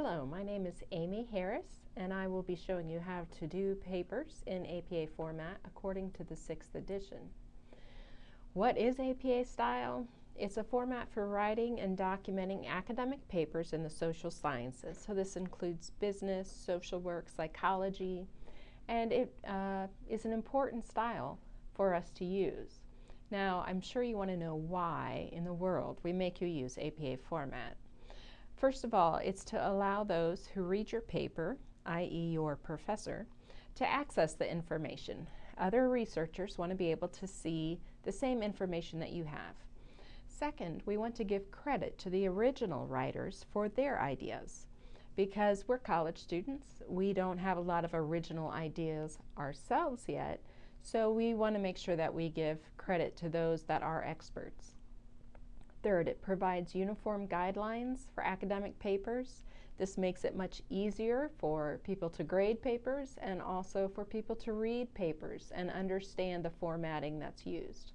Hello, my name is Amy Harris, and I will be showing you how to do papers in APA format according to the 6th edition. What is APA style? It's a format for writing and documenting academic papers in the social sciences. So this includes business, social work, psychology, and it is an important style for us to use. Now, I'm sure you want to know why in the world we make you use APA format. First of all, it's to allow those who read your paper, i.e. your professor, to access the information. Other researchers want to be able to see the same information that you have. Second, we want to give credit to the original writers for their ideas. Because we're college students, we don't have a lot of original ideas ourselves yet, so we want to make sure that we give credit to those that are experts. Third, it provides uniform guidelines for academic papers. This makes it much easier for people to grade papers and also for people to read papers and understand the formatting that's used.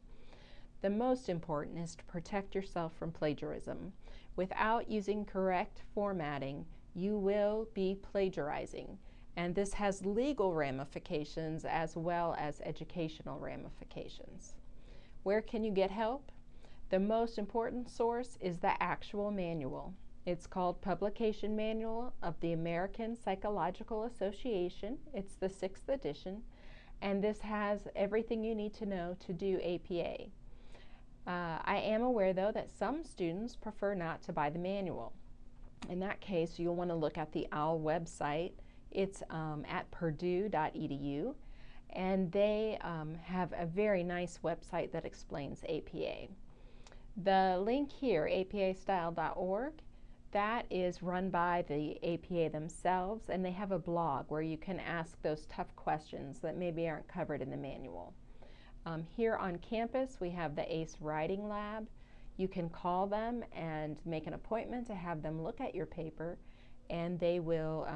The most important is to protect yourself from plagiarism. Without using correct formatting, you will be plagiarizing, and this has legal ramifications as well as educational ramifications. Where can you get help? The most important source is the actual manual. It's called Publication Manual of the American Psychological Association. It's the 6th edition, and this has everything you need to know to do APA. I am aware, though, that some students prefer not to buy the manual. In that case, you'll want to look at the OWL website. It's at purdue.edu, and they have a very nice website that explains APA. The link here, apastyle.org, that is run by the APA themselves, and they have a blog where you can ask those tough questions that maybe aren't covered in the manual. Here on campus, we have the ACE Writing Lab. You can call them and make an appointment to have them look at your paper, and they will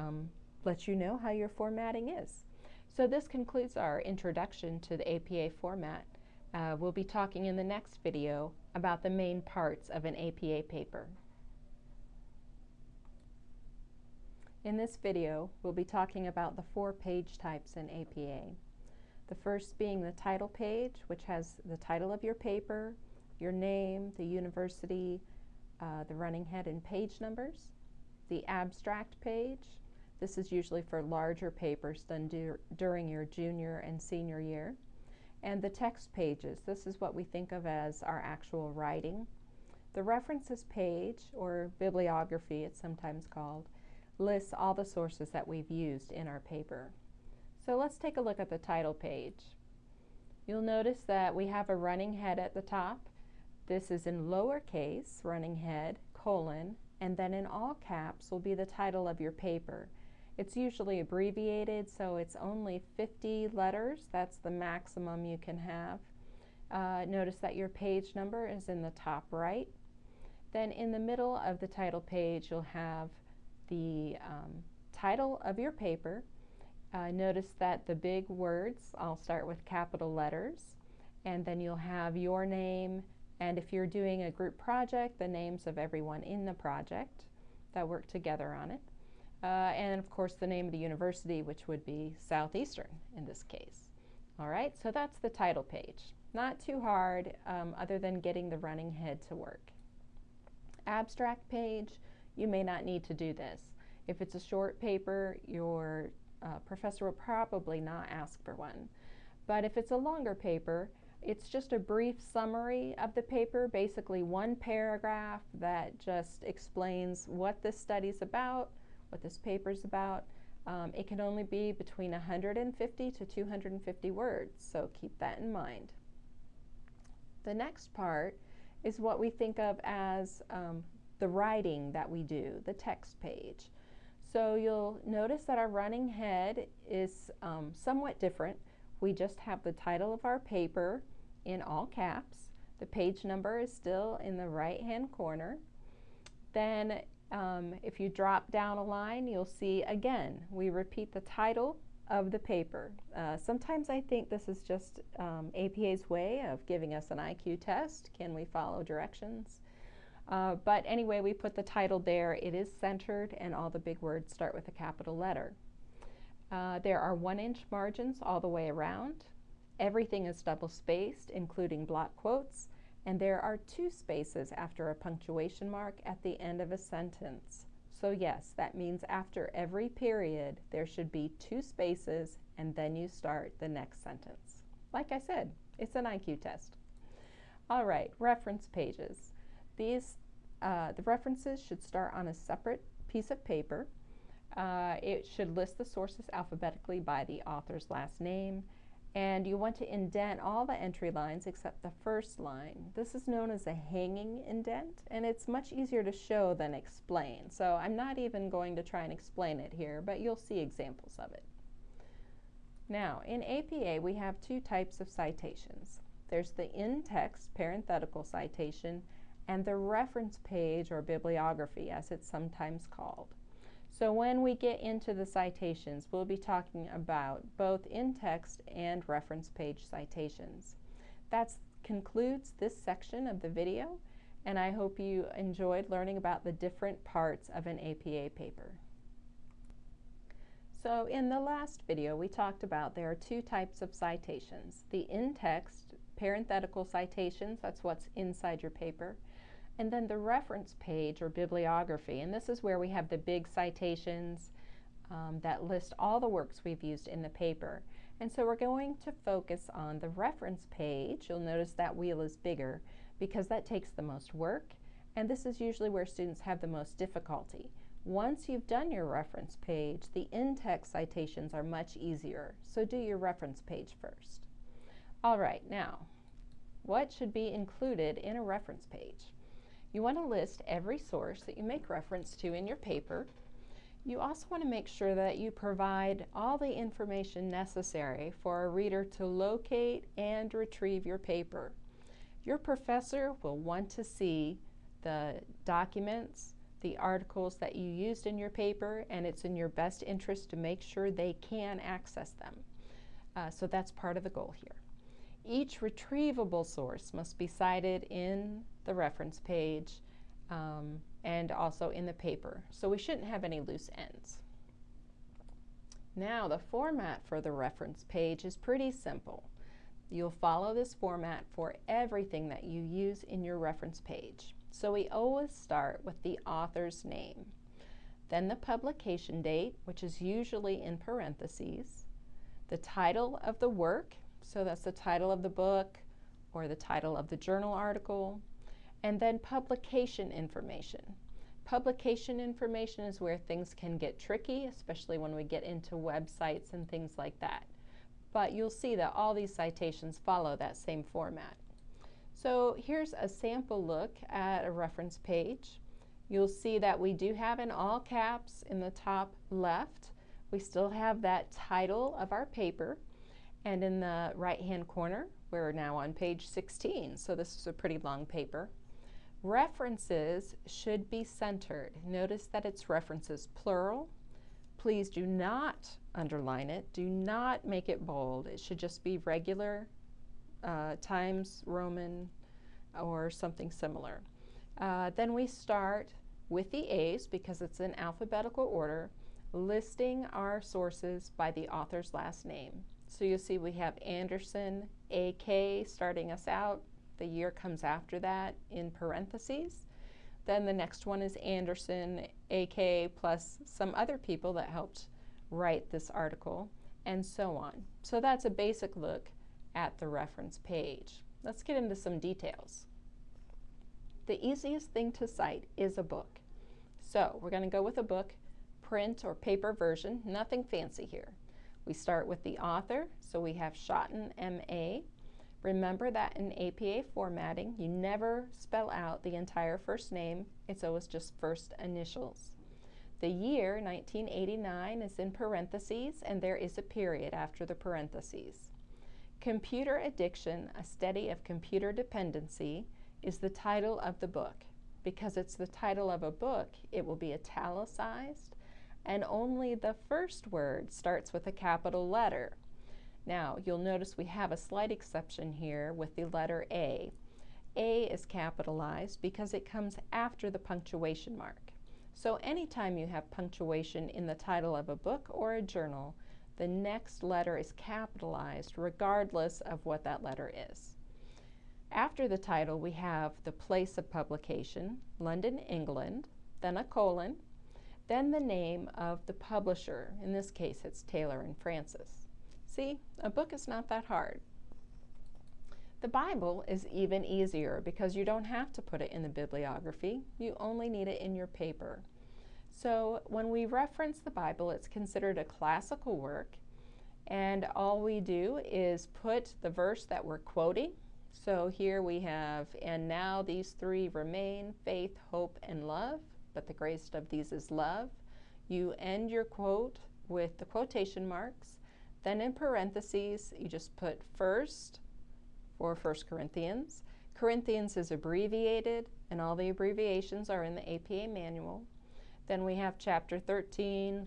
let you know how your formatting is. So this concludes our introduction to the APA format. We'll be talking in the next video about the main parts of an APA paper. In this video, we'll be talking about the 4 page types in APA. The first being the title page, which has the title of your paper, your name, the university, the running head and page numbers. The abstract page, this is usually for larger papers done during your junior and senior year. And the text pages, this is what we think of as our actual writing. The references page, or bibliography it's sometimes called, lists all the sources that we've used in our paper. So let's take a look at the title page. You'll notice that we have a running head at the top. This is in lowercase, running head, colon, and then in all caps will be the title of your paper. It's usually abbreviated, so it's only 50 letters. That's the maximum you can have. Notice that your page number is in the top right. Then in the middle of the title page, you'll have the title of your paper. Notice that the big words, I'll start with capital letters, and then you'll have your name, and if you're doing a group project, the names of everyone in the project that work together on it. And of course the name of the university, which would be Southeastern in this case. Alright, so that's the title page. Not too hard other than getting the running head to work. Abstract page, you may not need to do this. If it's a short paper, your professor will probably not ask for one. But if it's a longer paper, it's just a brief summary of the paper, basically one paragraph that just explains what this study's about, what this paper's about. It can only be between 150 to 250 words, so keep that in mind. The next part is what we think of as the writing that we do, the text page. So you'll notice that our running head is somewhat different. We just have the title of our paper in all caps. The page number is still in the right-hand corner. Then if you drop down a line, you'll see again, we repeat the title of the paper. Sometimes I think this is just APA's way of giving us an IQ test. Can we follow directions? But anyway, we put the title there. It is centered, and all the big words start with a capital letter. There are 1-inch margins all the way around. Everything is double-spaced, including block quotes, and there are 2 spaces after a punctuation mark at the end of a sentence. So yes, that means after every period, there should be 2 spaces, and then you start the next sentence. Like I said, it's an IQ test. All right, reference pages. The references should start on a separate piece of paper. It should list the sources alphabetically by the author's last name, and you want to indent all the entry lines except the first line. This is known as a hanging indent, and it's much easier to show than explain. So I'm not even going to try and explain it here, but you'll see examples of it. Now, in APA, we have 2 types of citations. There's the in-text parenthetical citation and the reference page or bibliography, as it's sometimes called. So when we get into the citations, we'll be talking about both in-text and reference page citations. That concludes this section of the video, and I hope you enjoyed learning about the different parts of an APA paper. So in the last video, we talked about there are 2 types of citations. The in-text parenthetical citations, that's what's inside your paper, and then the reference page or bibliography, and this is where we have the big citations that list all the works we've used in the paper. And so we're going to focus on the reference page. You'll notice that wheel is bigger because that takes the most work, and this is usually where students have the most difficulty. Once you've done your reference page, the in-text citations are much easier, so do your reference page first. All right, now, what should be included in a reference page? You want to list every source that you make reference to in your paper. You also want to make sure that you provide all the information necessary for a reader to locate and retrieve your paper. Your professor will want to see the documents, the articles that you used in your paper, and it's in your best interest to make sure they can access them. So that's part of the goal here. Each retrievable source must be cited in the reference page and also in the paper, so we shouldn't have any loose ends. Now, the format for the reference page is pretty simple. You'll follow this format for everything that you use in your reference page. So we always start with the author's name, then the publication date, which is usually in parentheses, the title of the work, so that's the title of the book or the title of the journal article, and then publication information. Publication information is where things can get tricky, especially when we get into websites and things like that. But you'll see that all these citations follow that same format. So here's a sample look at a reference page. You'll see that we do have in all caps in the top left. We still have that title of our paper. And in the right-hand corner, we're now on page 16, so this is a pretty long paper. References should be centered. Notice that it's references plural. Please do not underline it. Do not make it bold. It should just be regular Times Roman or something similar. Then we start with the A's because it's in alphabetical order, listing our sources by the author's last name. So you'll see we have Anderson, AK, starting us out. The year comes after that in parentheses. Then the next one is Anderson, AK, plus some other people that helped write this article, and so on. So that's a basic look at the reference page. Let's get into some details. The easiest thing to cite is a book. So we're going to go with a book, print or paper version, nothing fancy here. We start with the author, so we have Schotten, M.A. Remember that in APA formatting, you never spell out the entire first name. It's always just first initials. The year, 1989, is in parentheses, and there is a period after the parentheses. Computer Addiction, a Study of Computer Dependency, is the title of the book. Because it's the title of a book, it will be italicized, and only the first word starts with a capital letter. Now, you'll notice we have a slight exception here with the letter A. A is capitalized because it comes after the punctuation mark. So anytime you have punctuation in the title of a book or a journal, the next letter is capitalized regardless of what that letter is. After the title, we have the place of publication, London, England, then a colon, then the name of the publisher. In this case, it's Taylor and Francis. See, a book is not that hard. The Bible is even easier because you don't have to put it in the bibliography. You only need it in your paper. So when we reference the Bible, it's considered a classical work, and all we do is put the verse that we're quoting. So here we have, and now these three remain, faith, hope, and love, but the greatest of these is love. You end your quote with the quotation marks. Then in parentheses, you just put first for 1 Corinthians. Corinthians is abbreviated, and all the abbreviations are in the APA manual. Then we have chapter 13,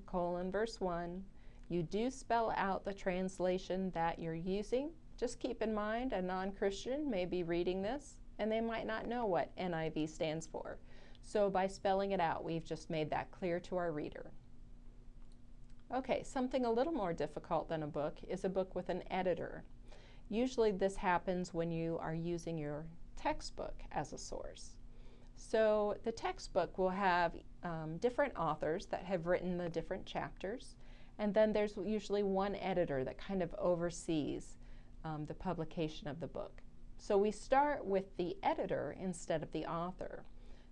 verse 1. You do spell out the translation that you're using. Just keep in mind a non-Christian may be reading this, and they might not know what NIV stands for. So by spelling it out, we've just made that clear to our reader. Okay, something a little more difficult than a book is a book with an editor. Usually this happens when you are using your textbook as a source. So the textbook will have different authors that have written the different chapters, and then there's usually one editor that kind of oversees the publication of the book. So we start with the editor instead of the author.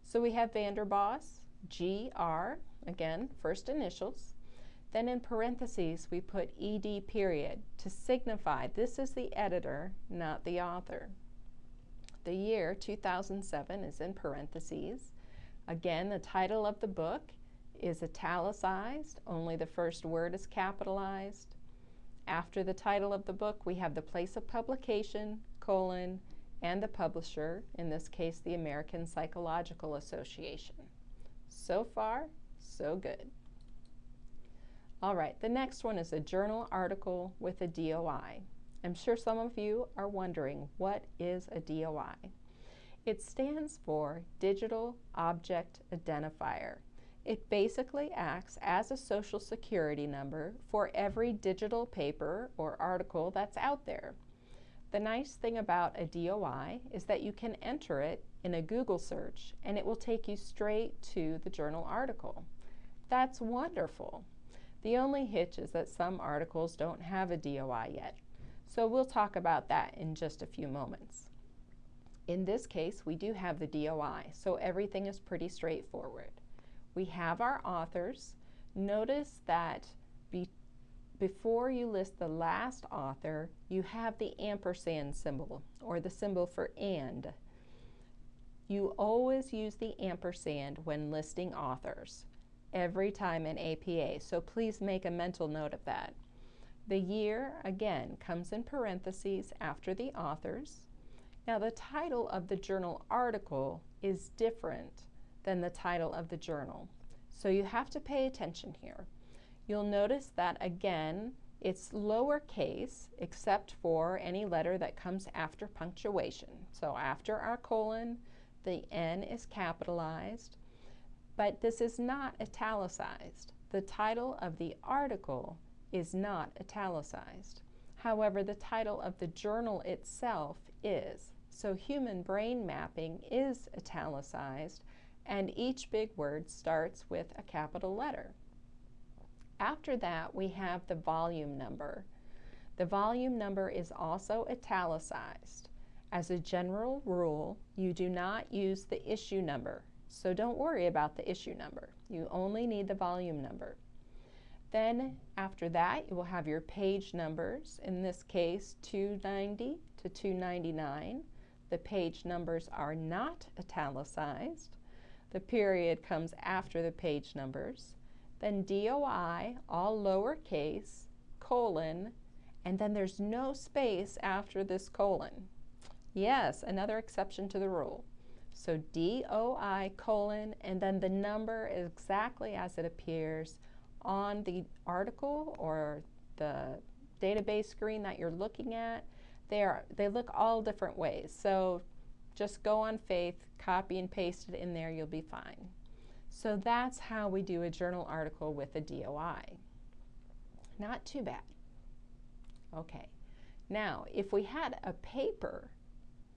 So we have Vanderboss, GR, again, first initials. Then in parentheses, we put ED period to signify this is the editor, not the author. The year, 2007, is in parentheses. Again, the title of the book is italicized, only the first word is capitalized. After the title of the book, we have the place of publication, and the publisher, in this case, the American Psychological Association. So far, so good. All right, the next one is a journal article with a DOI. I'm sure some of you are wondering, what is a DOI? It stands for Digital Object Identifier. It basically acts as a social security number for every digital paper or article that's out there. The nice thing about a DOI is that you can enter it in a Google search and it will take you straight to the journal article. That's wonderful. The only hitch is that some articles don't have a DOI yet. So we'll talk about that in just a few moments. In this case, we do have the DOI, so everything is pretty straightforward. We have our authors. Notice that before you list the last author, you have the ampersand symbol, or the symbol for and. You always use the ampersand when listing authors, every time in APA, so please make a mental note of that. The year, again, comes in parentheses after the authors. Now, the title of the journal article is different than the title of the journal, so you have to pay attention here. You'll notice that, again, it's lowercase except for any letter that comes after punctuation. So after our colon, the N is capitalized, but this is not italicized. The title of the article is not italicized. However, the title of the journal itself is. So human brain mapping is italicized, and each big word starts with a capital letter. After that, we have the volume number. The volume number is also italicized. As a general rule, you do not use the issue number, so don't worry about the issue number. You only need the volume number. Then after that, you will have your page numbers, in this case 290 to 299. The page numbers are not italicized. The period comes after the page numbers. Then DOI, all lowercase, colon, and then there's no space after this colon. Yes, another exception to the rule. So DOI colon, and then the number is exactly as it appears on the article or the database screen that you're looking at. They look all different ways. So Just go on faith, copy and paste it in there, you'll be fine. So that's how we do a journal article with a DOI. Not too bad. Okay, now if we had a paper,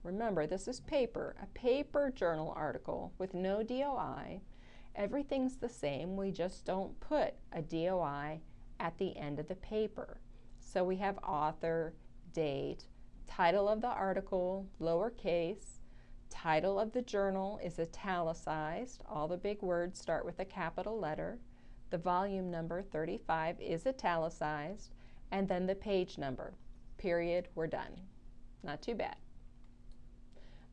remember this is paper, a paper journal article with no DOI, everything's the same, we just don't put a DOI at the end of the paper. So we have author, date, title of the article, lowercase, title of the journal is italicized, all the big words start with a capital letter, the volume number 35 is italicized, and then the page number, period, we're done. Not too bad.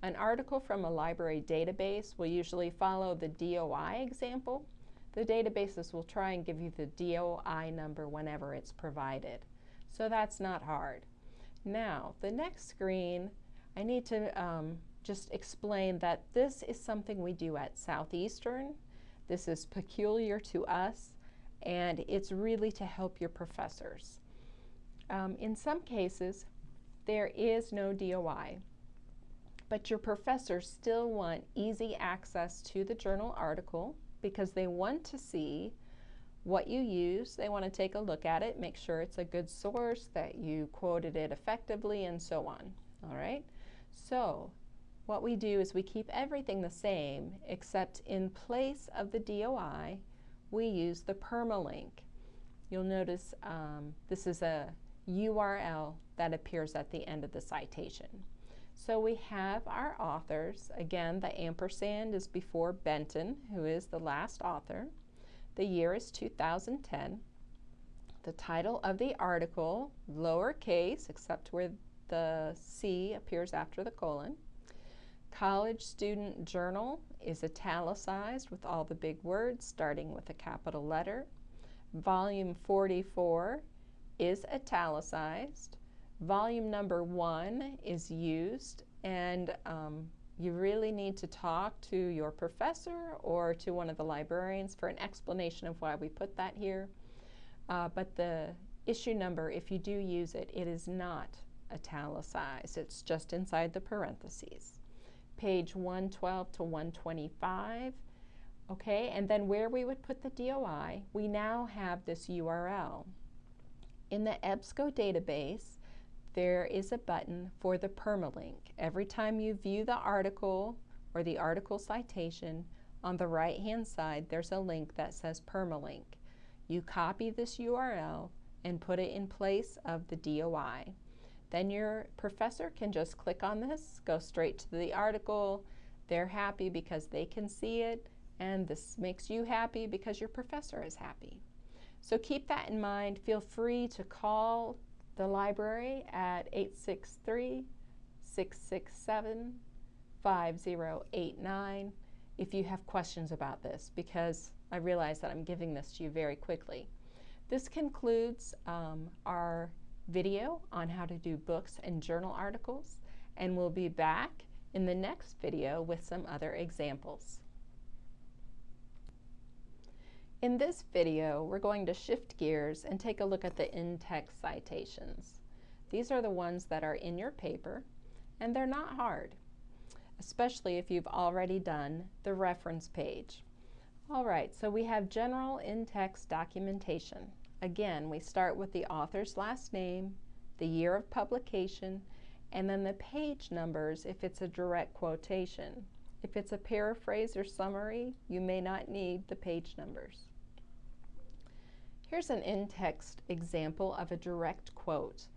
An article from a library database will usually follow the DOI example. The databases will try and give you the DOI number whenever it's provided. So that's not hard. Now, the next screen, I need to just explain that this is something we do at Southeastern. This is peculiar to us, and it's really to help your professors. In some cases, there is no DOI, but your professors still want easy access to the journal article because they want to see what you use. They want to take a look at it, make sure it's a good source, that you quoted it effectively, and so on. All right? So what we do is we keep everything the same, except in place of the DOI, we use the permalink. You'll notice this is a URL that appears at the end of the citation. So we have our authors. Again, the ampersand is before Benton, who is the last author. The year is 2010. The title of the article, lowercase, except where the C appears after the colon. College Student Journal is italicized with all the big words starting with a capital letter. Volume 44 is italicized. Volume number 1 is used, and you really need to talk to your professor or to one of the librarians for an explanation of why we put that here. But the issue number, if you do use it, it is not italicized. It's just inside the parentheses. Page 112 to 125. Okay, and then where we would put the DOI, we now have this URL. In the EBSCO database, there is a button for the permalink. Every time you view the article or the article citation, on the right-hand side, there's a link that says permalink. You copy this URL and put it in place of the DOI. Then your professor can just click on this, go straight to the article. They're happy because they can see it, and this makes you happy because your professor is happy. So keep that in mind. Feel free to call the library at 863-667-5089 if you have questions about this, because I realize that I'm giving this to you very quickly. This concludes our video on how to do books and journal articles, and we'll be back in the next video with some other examples. In this video, we're going to shift gears and take a look at the in-text citations. These are the ones that are in your paper, and they're not hard, especially if you've already done the reference page. All right, so we have general in-text documentation. Again, we start with the author's last name, the year of publication, and then the page numbers if it's a direct quotation. If it's a paraphrase or summary, you may not need the page numbers. Here's an in-text example of a direct quote.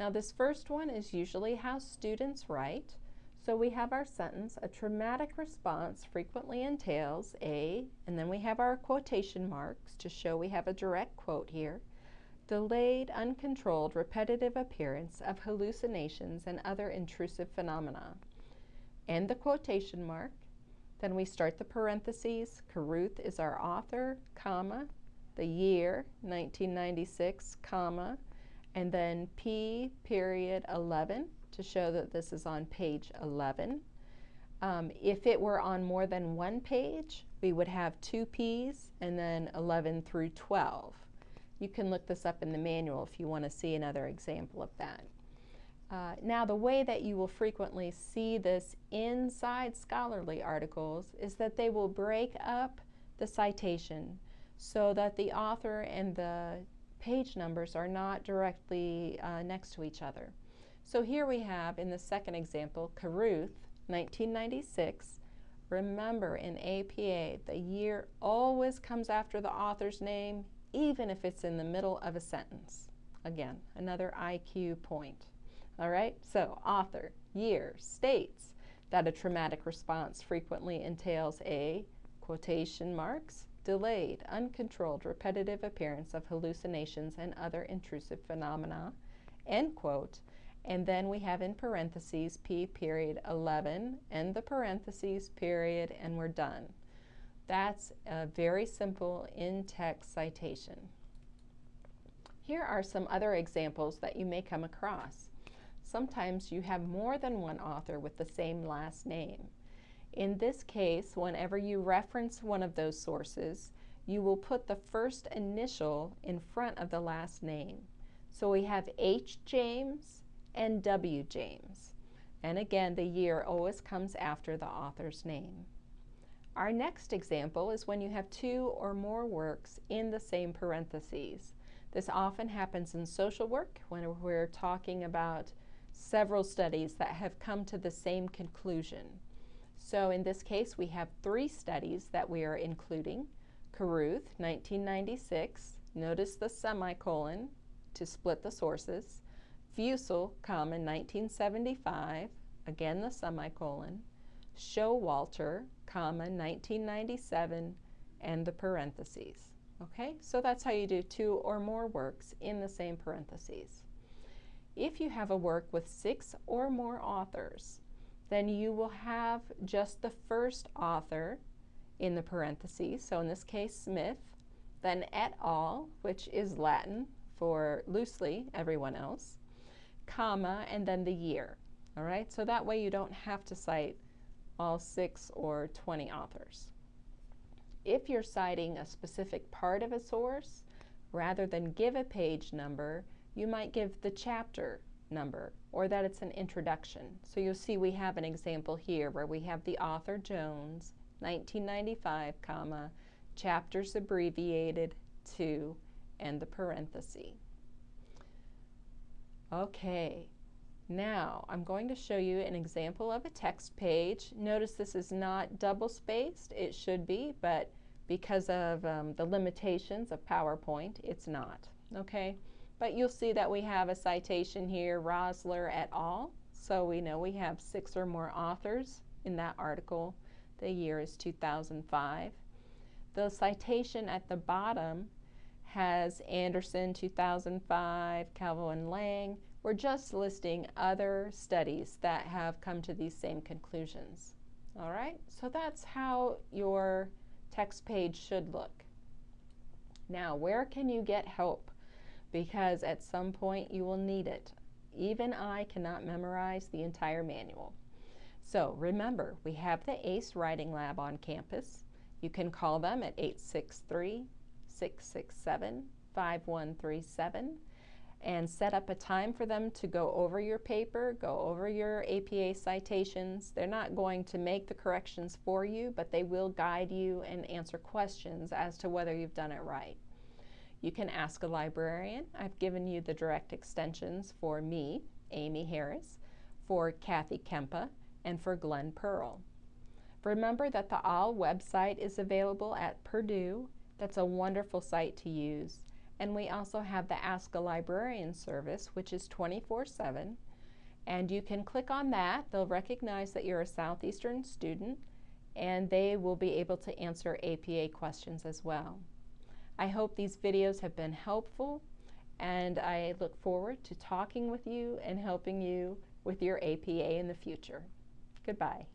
Now this first one is usually how students write. So we have our sentence, a traumatic response frequently entails a, and then we have our quotation marks to show we have a direct quote here, delayed, uncontrolled, repetitive appearance of hallucinations and other intrusive phenomena. And the quotation mark, then we start the parentheses, Carruth is our author, comma, the year, 1996, comma, and then P period 11 to show that this is on page 11. If it were on more than one page, we would have 2 P's and then 11 through 12. You can look this up in the manual if you want to see another example of that. Now, the way that you will frequently see this inside scholarly articles is that they will break up the citation so that the author and the page numbers are not directly next to each other. So here we have in the second example, Carruth, 1996. Remember, in APA, the year always comes after the author's name, even if it's in the middle of a sentence. Again, another IQ point. All right, so author, year, states that a traumatic response frequently entails a, quotation marks, delayed, uncontrolled, repetitive appearance of hallucinations and other intrusive phenomena, end quote. And then we have in parentheses P period 11, end the parentheses, period, and we're done. That's a very simple in-text citation. Here are some other examples that you may come across. Sometimes you have more than one author with the same last name. In this case, whenever you reference one of those sources, you will put the first initial in front of the last name. So we have H. James and W. James. And again, the year always comes after the author's name. Our next example is when you have two or more works in the same parentheses. This often happens in social work when we're talking about several studies that have come to the same conclusion. So in this case, we have 3 studies that we are including. Carruth, 1996, notice the semicolon to split the sources. Fussell, comma, 1975, again the semicolon. Showalter, comma, 1997, and the parentheses. Okay, so that's how you do 2 or more works in the same parentheses. If you have a work with 6 or more authors, then you will have just the first author in the parentheses, so in this case Smith, then et al., which is Latin for loosely everyone else, comma, and then the year. All right, so that way you don't have to cite all 6 or 20 authors. If you're citing a specific part of a source, rather than give a page number, you might give the chapter number or that it's an introduction. So you'll see we have an example here where we have the author Jones, 1995, comma, chapters abbreviated to, and the parenthesis. Okay, now I'm going to show you an example of a text page. Notice this is not double-spaced. It should be, but because of the limitations of PowerPoint, it's not. Okay, but you'll see that we have a citation here, Rosler et al. So we know we have 6 or more authors in that article. The year is 2005. The citation at the bottom has Anderson 2005, Calvo and Lang. We're just listing other studies that have come to these same conclusions. All right, so that's how your text page should look. Now, where can you get help? Because at some point you will need it. Even I cannot memorize the entire manual. So remember, we have the ACE Writing Lab on campus. You can call them at 863-667-5137 and set up a time for them to go over your paper, go over your APA citations. They're not going to make the corrections for you, but they will guide you and answer questions as to whether you've done it right. You can ask a librarian. I've given you the direct extensions for me, Amy Harris, for Kathy Kempa, and for Glenn Pearl. Remember that the OWL website is available at Purdue. That's a wonderful site to use. And we also have the Ask a Librarian service, which is 24/7. And you can click on that. They'll recognize that you're a Southeastern student, and they will be able to answer APA questions as well. I hope these videos have been helpful, and I look forward to talking with you and helping you with your APA in the future. Goodbye.